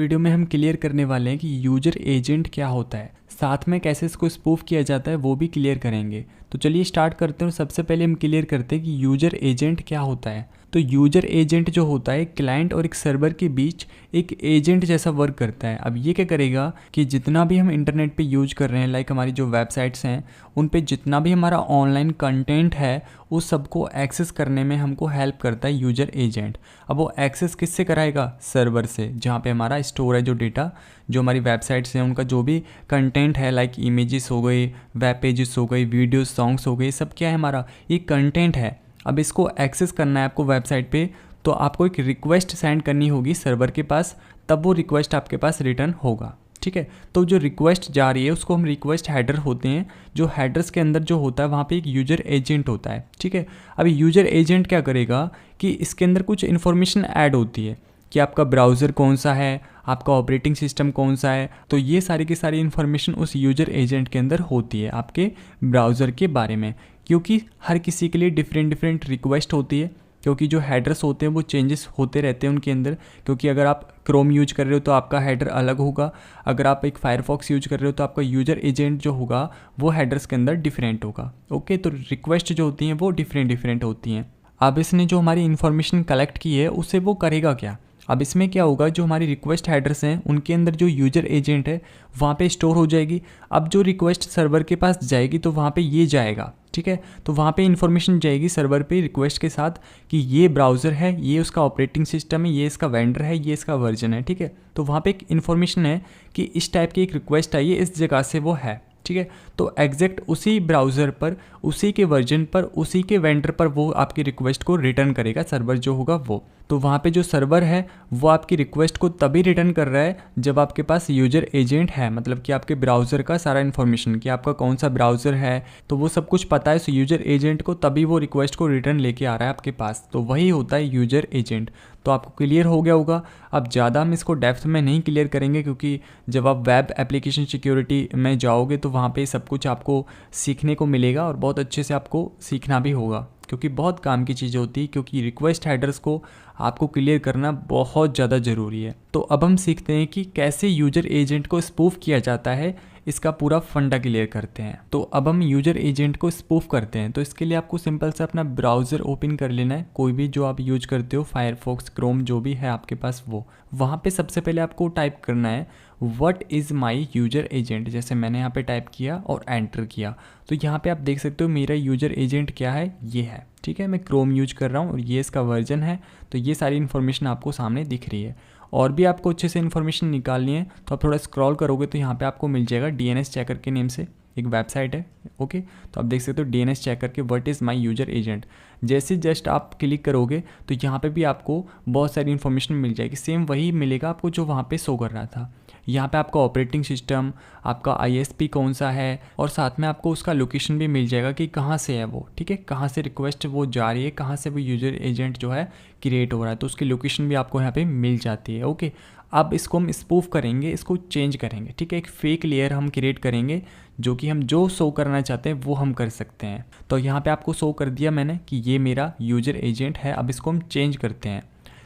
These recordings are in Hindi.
वीडियो में हम क्लियर करने वाले हैं कि यूजर एजेंट क्या होता है, साथ में कैसे इसको स्पूफ किया जाता है वो भी क्लियर करेंगे। तो चलिए स्टार्ट करते हैं। सबसे पहले हम क्लियर करते हैं कि यूजर एजेंट क्या होता है। तो यूजर एजेंट जो होता है क्लाइंट और एक सर्वर के बीच एक एजेंट जैसा वर्क करता है। अब ये क्या करेगा कि जितना भी हम इंटरनेट पे यूज कर रहे हैं, लाइक हमारी जो वेबसाइट्स हैं उन पे जितना भी हमारा ऑनलाइन कंटेंट है उस सबको एक्सेस करने में हमको हेल्प करता है यूजर एजेंट। अब वो एक्सेस किससे कराएगा? सर्वर से, जहाँ पे हमारा स्टोर है जो डेटा, जो हमारी वेबसाइट्स हैं उनका जो भी कंटेंट है, लाइक इमेजेस हो गई, वेब पेजेस हो गई, वीडियोस, सॉन्ग्स हो गए, सब क्या है हमारा ये कंटेंट है। अब इसको एक्सेस करना है आपको वेबसाइट पे, तो आपको एक रिक्वेस्ट सेंड करनी होगी सर्वर के पास, तब वो रिक्वेस्ट आपके पास रिटर्न होगा। ठीक है, तो जो रिक्वेस्ट जा रही है उसको हम रिक्वेस्ट हेडर होते हैं। जो हेडर्स के अंदर जो होता है वहाँ पे एक यूजर एजेंट होता है। ठीक है, अभी यूजर एजेंट क्या करेगा कि इसके अंदर कुछ इन्फॉर्मेशन ऐड होती है कि आपका ब्राउज़र कौन सा है, आपका ऑपरेटिंग सिस्टम कौन सा है। तो ये सारी की सारी इन्फॉर्मेशन उस यूजर एजेंट के अंदर होती है आपके ब्राउज़र के बारे में, क्योंकि हर किसी के लिए डिफरेंट रिक्वेस्ट होती है, क्योंकि जो हेडर्स होते हैं वो चेंजेस होते रहते हैं उनके अंदर। क्योंकि अगर आप क्रोम यूज कर रहे हो तो आपका हेडर अलग होगा, अगर आप एक फायरफॉक्स यूज कर रहे हो तो आपका यूजर एजेंट जो होगा वो हेडर्स के अंदर डिफरेंट होगा। ओके, तो रिक्वेस्ट जो होती हैं वो डिफरेंट होती हैं। अब इसने जो हमारी इन्फॉर्मेशन कलेक्ट की है उससे वो करेगा क्या? अब इसमें क्या होगा, जो हमारी रिक्वेस्ट हेडर्स हैं उनके अंदर जो यूजर एजेंट है वहाँ पे स्टोर हो जाएगी। अब जो रिक्वेस्ट सर्वर के पास जाएगी तो वहाँ पे ये जाएगा। ठीक है, तो वहाँ पे इन्फॉर्मेशन जाएगी सर्वर पे रिक्वेस्ट के साथ कि ये ब्राउज़र है, ये उसका ऑपरेटिंग सिस्टम है, ये इसका वेंडर है, ये इसका वर्जन है। ठीक है, तो वहाँ पे एक इन्फॉर्मेशन है कि इस टाइप की एक रिक्वेस्ट आई है, इस जगह से वो है। ठीक है, तो एग्जैक्ट उसी ब्राउज़र पर, उसी के वर्जन पर, उसी के वेंडर पर वो आपकी रिक्वेस्ट को रिटर्न करेगा सर्वर जो होगा वो। तो वहाँ पे जो सर्वर है वो आपकी रिक्वेस्ट को तभी रिटर्न कर रहा है जब आपके पास यूजर एजेंट है, मतलब कि आपके ब्राउज़र का सारा इन्फॉर्मेशन कि आपका कौन सा ब्राउज़र है, तो वो सब कुछ पता है उस यूजर एजेंट को, तभी वो रिक्वेस्ट को रिटर्न लेके आ रहा है आपके पास। तो वही होता है यूजर एजेंट। तो आपको क्लियर हो गया होगा। अब ज़्यादा हम इसको डेप्थ में नहीं क्लियर करेंगे, क्योंकि जब आप वेब एप्लीकेशन सिक्योरिटी में जाओगे तो वहाँ पे सब कुछ आपको सीखने को मिलेगा और बहुत अच्छे से आपको सीखना भी होगा, क्योंकि बहुत काम की चीज़ होती है। क्योंकि रिक्वेस्ट हेडर्स को आपको क्लियर करना बहुत ज़्यादा ज़रूरी है। तो अब हम सीखते हैं कि कैसे यूजर एजेंट को स्पूफ किया जाता है, इसका पूरा फंडा क्लियर करते हैं। तो अब हम यूजर एजेंट को स्पूफ करते हैं। तो इसके लिए आपको सिंपल से अपना ब्राउज़र ओपन कर लेना है, कोई भी जो आप यूज करते हो, फायरफॉक्स, क्रोम, जो भी है आपके पास वो। वहाँ पे सबसे पहले आपको टाइप करना है what is my user agent. जैसे मैंने यहाँ पे टाइप किया और एंटर किया, तो यहाँ पे आप देख सकते हो मेरा यूजर एजेंट क्या है, ये है। ठीक है, मैं क्रोम यूज कर रहा हूँ और ये इसका वर्जन है। तो ये सारी इन्फॉर्मेशन आपको सामने दिख रही है। और भी आपको अच्छे से इन्फॉर्मेशन निकालनी है तो आप थोड़ा स्क्रॉल करोगे तो यहाँ पे आपको मिल जाएगा DNS चेकर के नेम से एक वेबसाइट है। ओके, तो आप देख सकते हो DNS चेकर के what is my user agent. जैसे जस्ट आप क्लिक करोगे तो यहाँ पे भी आपको बहुत सारी इन्फॉर्मेशन मिल जाएगी। सेम वही मिलेगा आपको जो वहाँ पे शो कर रहा था। यहाँ पे आपका ऑपरेटिंग सिस्टम, आपका ISP कौन सा है, और साथ में आपको उसका लोकेशन भी मिल जाएगा कि कहाँ से है वो। ठीक है, कहाँ से रिक्वेस्ट वो जा रही है, कहाँ से वो यूजर एजेंट जो है क्रिएट हो रहा है, तो उसकी लोकेशन भी आपको यहाँ पे मिल जाती है। ओके, अब इसको हम स्पूफ करेंगे, इसको चेंज करेंगे। ठीक है, एक फेक लेयर हम क्रिएट करेंगे जो कि हम जो शो करना चाहते हैं वो हम कर सकते हैं। तो यहाँ पे आपको शो कर दिया मैंने कि ये मेरा यूजर एजेंट है। अब इसको हम चेंज करते हैं।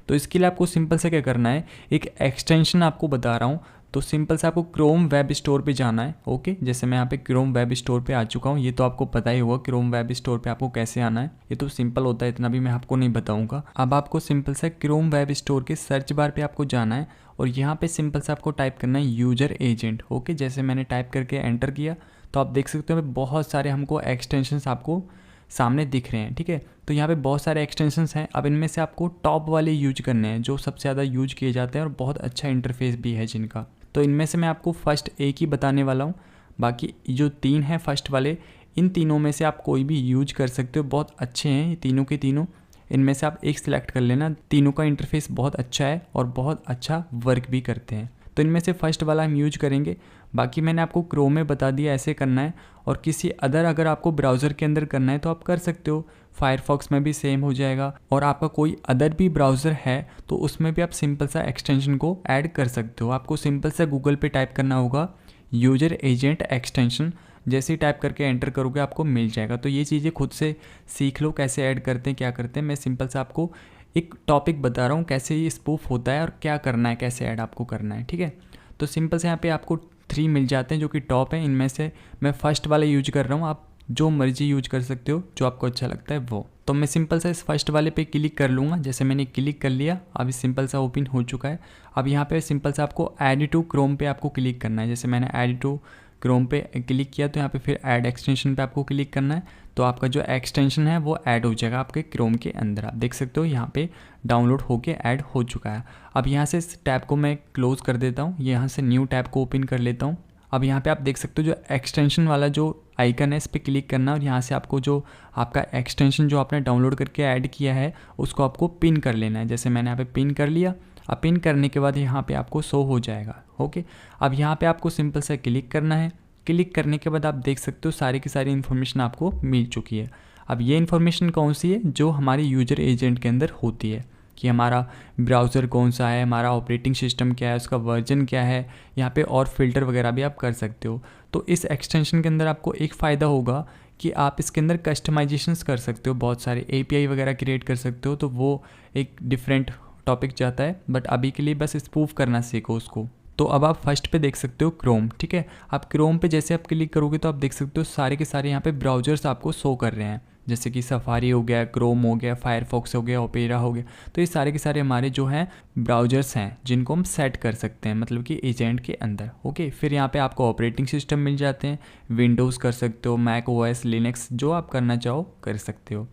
तो इसके लिए आपको सिंपल से क्या करना है, एक एक्सटेंशन आपको बता रहा हूँ। तो सिंपल से आपको क्रोम वेब स्टोर पे जाना है। ओके, जैसे मैं यहाँ पे क्रोम वेब स्टोर पे आ चुका हूँ। ये तो आपको पता ही होगा क्रोम वेब स्टोर पे आपको कैसे आना है, ये तो सिंपल होता है, इतना भी मैं आपको नहीं बताऊंगा। अब आपको सिंपल से क्रोम वेब स्टोर के सर्च बार पे आपको जाना है और यहाँ पे सिंपल से आपको टाइप करना है यूजर एजेंट। ओके, जैसे मैंने टाइप करके एंटर किया तो आप देख सकते हो बहुत सारे हमको एक्सटेंशंस आपको सामने दिख रहे हैं। ठीक है, तो यहाँ पे बहुत सारे एक्सटेंशंस हैं। अब इनमें से आपको टॉप वाले यूज करने हैं जो सबसे ज़्यादा यूज किए जाते हैं और बहुत अच्छा इंटरफेस भी है जिनका। तो इनमें से मैं आपको फर्स्ट एक ही बताने वाला हूँ, बाकी जो 3 हैं फर्स्ट वाले, इन तीनों में से आप कोई भी यूज कर सकते हो, बहुत अच्छे हैं ये तीनों के तीनों। इनमें से आप एक सिलेक्ट कर लेना, तीनों का इंटरफेस बहुत अच्छा है और बहुत अच्छा वर्क भी करते हैं। तो इनमें से फर्स्ट वाला हम यूज करेंगे। बाकी मैंने आपको क्रोम में बता दिया ऐसे करना है, और किसी अगर आपको ब्राउज़र के अंदर करना है तो आप कर सकते हो। फायरफॉक्स में भी सेम हो जाएगा, और आपका कोई अदर भी ब्राउज़र है तो उसमें भी आप सिंपल सा एक्सटेंशन को ऐड कर सकते हो। आपको सिंपल सा गूगल पे टाइप करना होगा यूजर एजेंट एक्सटेंशन। जैसे ही टाइप करके एंटर करोगे आपको मिल जाएगा। तो ये चीज़ें खुद से सीख लो कैसे ऐड करते हैं, क्या करते हैं। मैं सिंपल सा आपको एक टॉपिक बता रहा हूँ कैसे ये स्पूफ होता है और क्या करना है, कैसे ऐड आपको करना है, ठीक है। तो सिंपल से यहाँ पे आपको 3 मिल जाते हैं जो कि टॉप है। इनमें से मैं फर्स्ट वाला यूज कर रहा हूँ, आप जो मर्जी यूज कर सकते हो, जो आपको अच्छा लगता है वो। तो मैं सिंपल सा इस फर्स्ट वाले पे क्लिक कर लूँगा। जैसे मैंने क्लिक कर लिया, अभी सिंपल सा ओपन हो चुका है। अब यहाँ पे सिंपल सा आपको ऐड टू क्रोम पे आपको क्लिक करना है। जैसे मैंने ऐड टू क्रोम पे क्लिक किया तो यहाँ पे फिर ऐड एक्सटेंशन पे आपको क्लिक करना है। तो आपका जो एक्सटेंशन है वो ऐड हो जाएगा आपके क्रोम के अंदर। आप देख सकते हो यहाँ पे डाउनलोड होके ऐड हो चुका है। अब यहाँ से इस टैब को मैं क्लोज़ कर देता हूँ, यहाँ से न्यू टैब को ओपन कर लेता हूँ। अब यहाँ पे आप देख सकते हो जो एक्सटेंशन वाला जो आइकन है इस पर क्लिक करना और यहाँ से आपको जो आपका एक्सटेंशन जो आपने डाउनलोड करके ऐड किया है उसको आपको पिन कर लेना है। जैसे मैंने यहाँ पे पिन कर लिया। अब पिन करने के बाद यहाँ पे आपको शो हो जाएगा। ओके, अब यहाँ पे आपको सिंपल सा क्लिक करना है। क्लिक करने के बाद आप देख सकते हो सारी की सारी इन्फॉर्मेशन आपको मिल चुकी है। अब ये इन्फॉर्मेशन कौन सी है, जो हमारी यूजर एजेंट के अंदर होती है कि हमारा ब्राउज़र कौन सा है, हमारा ऑपरेटिंग सिस्टम क्या है, उसका वर्जन क्या है। यहाँ पे और फिल्टर वगैरह भी आप कर सकते हो। तो इस एक्सटेंशन के अंदर आपको एक फ़ायदा होगा कि आप इसके अंदर कस्टमाइजेशंस कर सकते हो, बहुत सारे API वगैरह क्रिएट कर सकते हो। तो वो एक डिफरेंट टॉपिक जाता है, बट अभी के लिए बस स्पूफ करना सीखो उसको। तो अब आप फर्स्ट पे देख सकते हो क्रोम, ठीक है। आप क्रोम पे जैसे आप क्लिक करोगे तो आप देख सकते हो सारे के सारे यहाँ पे ब्राउज़र्स आपको शो कर रहे हैं। जैसे कि सफारी हो गया, क्रोम हो गया, फायरफॉक्स हो गया, ओपेरा हो गया। तो ये सारे के सारे हमारे जो हैं ब्राउज़र्स हैं जिनको हम सेट कर सकते हैं, मतलब कि एजेंट के अंदर। ओके, फिर यहाँ पे आपको ऑपरेटिंग सिस्टम मिल जाते हैं। विंडोज़ कर सकते हो, मैक OS, लिनक्स, जो आप करना चाहो कर सकते हो।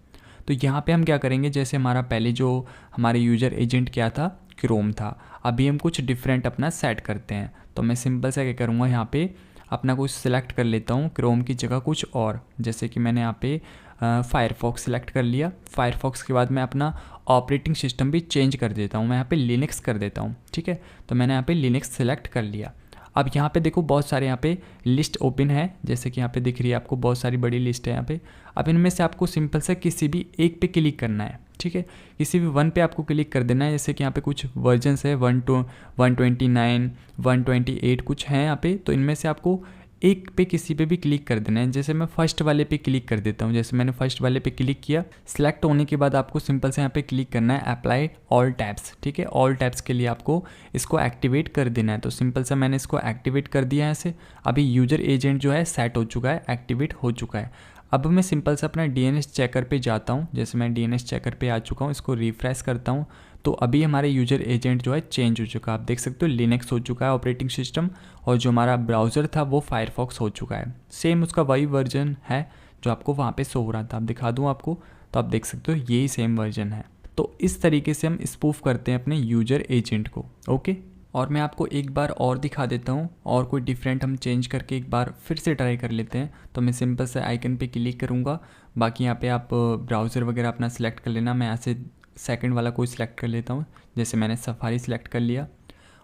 तो यहाँ पे हम क्या करेंगे, जैसे हमारा पहले जो हमारे यूजर एजेंट क्या था, क्रोम था। अभी हम कुछ डिफरेंट अपना सेट करते हैं। तो मैं सिंपल सा क्या करूँगा, यहाँ पे अपना कुछ सिलेक्ट कर लेता हूँ, क्रोम की जगह कुछ और। जैसे कि मैंने यहाँ पे फायरफॉक्स सिलेक्ट कर लिया। फायरफॉक्स के बाद मैं अपना ऑपरेटिंग सिस्टम भी चेंज कर देता हूँ, मैं यहाँ पे लिनक्स कर देता हूँ, ठीक है। तो मैंने यहाँ पे लिनक्स सेलेक्ट कर लिया। अब यहाँ पे देखो बहुत सारे यहाँ पे लिस्ट ओपन है, जैसे कि यहाँ पे दिख रही है आपको, बहुत सारी बड़ी लिस्ट है यहाँ पे। अब इनमें से आपको सिंपल से किसी भी एक पे क्लिक करना है, ठीक है। किसी भी वन पे आपको क्लिक कर देना है। जैसे कि यहाँ पे कुछ वर्जन्स है 129, 128 कुछ हैं यहाँ पे। तो इनमें से आपको एक पे किसी पे भी क्लिक कर देना है। जैसे मैं फर्स्ट वाले पे क्लिक कर देता हूँ। जैसे मैंने फर्स्ट वाले पे क्लिक किया, सिलेक्ट होने के बाद आपको सिंपल से यहाँ पे क्लिक करना है अप्लाई ऑल टैब्स, ठीक है। ऑल टैब्स के लिए आपको इसको एक्टिवेट कर देना है। तो सिंपल से मैंने इसको एक्टिवेट कर दिया है ऐसे। अभी यूजर एजेंट जो है सेट हो चुका है, एक्टिवेट हो चुका है। अब मैं सिंपल से अपना DNS चेकर पे जाता हूँ। जैसे मैं DNS चेकर पे आ चुका हूँ, इसको रिफ्रेश करता हूँ। तो अभी हमारे यूजर एजेंट जो है चेंज हो चुका है। आप देख सकते हो लिनक्स हो चुका है ऑपरेटिंग सिस्टम, और जो हमारा ब्राउज़र था वो फायरफॉक्स हो चुका है। सेम उसका वही वर्जन है जो आपको वहाँ पे शो हो रहा था। आप दिखा दूँ आपको, तो आप देख सकते हो यही सेम वर्जन है। तो इस तरीके से हम स्पूफ करते हैं अपने यूजर एजेंट को। ओके, और मैं आपको एक बार और दिखा देता हूँ, और कोई डिफरेंट हम चेंज करके एक बार फिर से ट्राई कर लेते हैं। तो मैं सिंपल से आइकन पे क्लिक करूँगा। बाकी यहाँ पे आप ब्राउज़र वगैरह अपना सेलेक्ट कर लेना। मैं यहाँ से सेकंड वाला कोई सिलेक्ट कर लेता हूँ। जैसे मैंने सफारी सिलेक्ट कर लिया।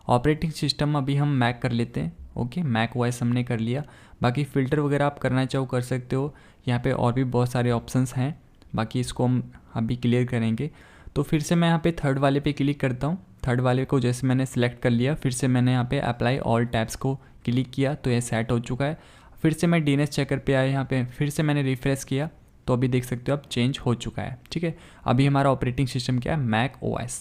ऑपरेटिंग सिस्टम अभी हम मैक कर लेते हैं। ओके, मैक OS हमने कर लिया। बाकी फ़िल्टर वगैरह आप करना चाहो कर सकते हो। यहाँ पे और भी बहुत सारे ऑप्शंस हैं, बाकी इसको हम अभी क्लियर करेंगे। तो फिर से मैं यहाँ पे थर्ड वाले पे क्लिक करता हूँ। थर्ड वाले को जैसे मैंने सेलेक्ट कर लिया, फिर से मैंने यहाँ पे अप्लाई ऑल टैब्स को क्लिक किया तो ये सेट हो चुका है। फिर से मैं DNS चेकर पे आया, यहाँ पे फिर से मैंने रिफ्रेश किया तो अभी देख सकते हो अब चेंज हो चुका है, ठीक है। अभी हमारा ऑपरेटिंग सिस्टम क्या है, मैक OS।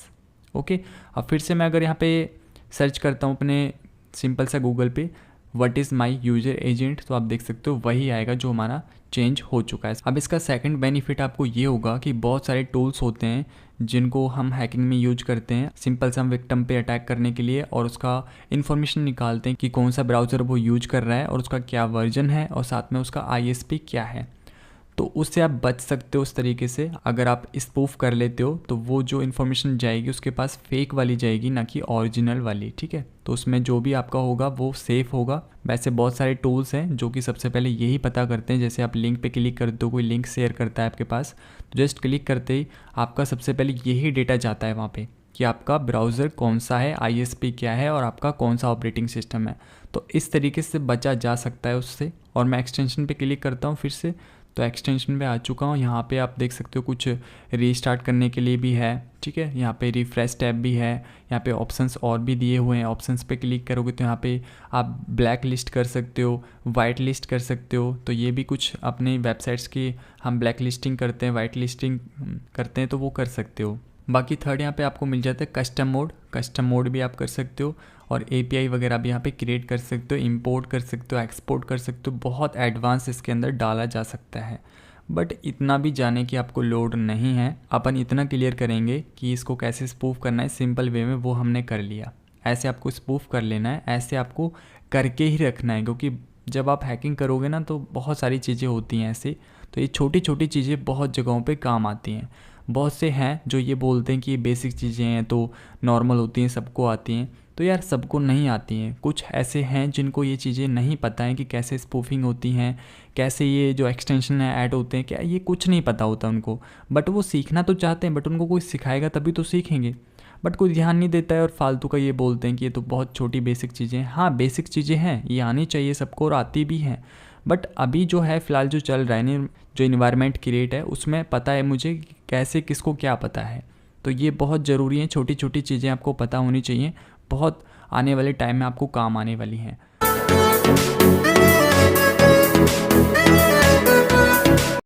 ओके, अब फिर से मैं अगर यहाँ पे सर्च करता हूँ अपने सिंपल सा गूगल पे what is my user agent, तो आप देख सकते हो वही आएगा जो हमारा चेंज हो चुका है। अब इसका सेकंड बेनिफिट आपको ये होगा कि बहुत सारे टूल्स होते हैं जिनको हम हैकिंग में यूज करते हैं। सिंपल से हम विक्टिम पे अटैक करने के लिए, और उसका इन्फॉर्मेशन निकालते हैं कि कौन सा ब्राउज़र वो यूज कर रहा है और उसका क्या वर्जन है, और साथ में उसका ISP क्या है। तो उससे आप बच सकते हो उस तरीके से। अगर आप स्पूफ कर लेते हो तो वो जो इन्फॉर्मेशन जाएगी उसके पास फेक वाली जाएगी, ना कि ओरिजिनल वाली, ठीक है। तो उसमें जो भी आपका होगा वो सेफ़ होगा। वैसे बहुत सारे टूल्स हैं जो कि सबसे पहले यही पता करते हैं। जैसे आप लिंक पे क्लिक करते हो, कोई लिंक शेयर करता है आपके पास, तो जस्ट क्लिक करते ही आपका सबसे पहले यही डेटा जाता है वहाँ पे कि आपका ब्राउज़र कौन सा है, ISP क्या है, और आपका कौन सा ऑपरेटिंग सिस्टम है। तो इस तरीके से बचा जा सकता है उससे। और मैं एक्सटेंशन पे क्लिक करता हूँ फिर से, तो एक्सटेंशन पे आ चुका हूँ। यहाँ पे आप देख सकते हो कुछ रीस्टार्ट करने के लिए भी है, ठीक है। यहाँ पे रिफ्रेश टैब भी है। यहाँ पे ऑप्शंस और भी दिए हुए हैं। ऑप्शंस पे क्लिक करोगे तो यहाँ पे आप ब्लैक लिस्ट कर सकते हो, वाइट लिस्ट कर सकते हो। तो ये भी कुछ अपने वेबसाइट्स की हम ब्लैक लिस्टिंग करते हैं, वाइट लिस्टिंग करते हैं, तो वो कर सकते हो। बाकी थर्ड यहाँ पे आपको मिल जाता है कस्टम मोड भी आप कर सकते हो, और API वगैरह भी यहाँ पे क्रिएट कर सकते हो, इंपोर्ट कर सकते हो, एक्सपोर्ट कर सकते हो, बहुत एडवांस इसके अंदर डाला जा सकता है। बट इतना भी जाने की आपको लोड नहीं है, अपन इतना क्लियर करेंगे कि इसको कैसे स्पूफ करना है सिंपल वे में, वो हमने कर लिया। ऐसे आपको स्पूफ कर लेना है, ऐसे आपको करके ही रखना है, क्योंकि जब आप हैकिंग करोगे ना तो बहुत सारी चीज़ें होती हैं ऐसे, तो ये छोटी छोटी चीज़ें बहुत जगहों पे काम आती हैं। बहुत से हैं जो ये बोलते हैं कि ये बेसिक चीज़ें हैं तो नॉर्मल होती हैं, सबको आती हैं, तो यार सबको नहीं आती हैं। कुछ ऐसे हैं जिनको ये चीज़ें नहीं पता हैं कि कैसे स्पूफिंग होती हैं, कैसे ये जो एक्सटेंशन है ऐड होते हैं, क्या ये कुछ नहीं पता होता उनको। बट वो सीखना तो चाहते हैं, बट उनको कोई सिखाएगा तभी तो सीखेंगे। बट कोई ध्यान नहीं देता है और फालतू का ये बोलते हैं कि ये तो बहुत छोटी बेसिक चीज़ें हैं। हाँ बेसिक चीज़ें हैं, ये आनी चाहिए सबको और आती भी हैं। बट अभी जो है फ़िलहाल जो चल रहा है ना, जो इन्वायरमेंट क्रिएट है, उसमें पता है मुझे कि कैसे किसको क्या पता है। तो ये बहुत ज़रूरी है, छोटी छोटी चीज़ें आपको पता होनी चाहिए, बहुत आने वाले टाइम में आपको काम आने वाली हैं।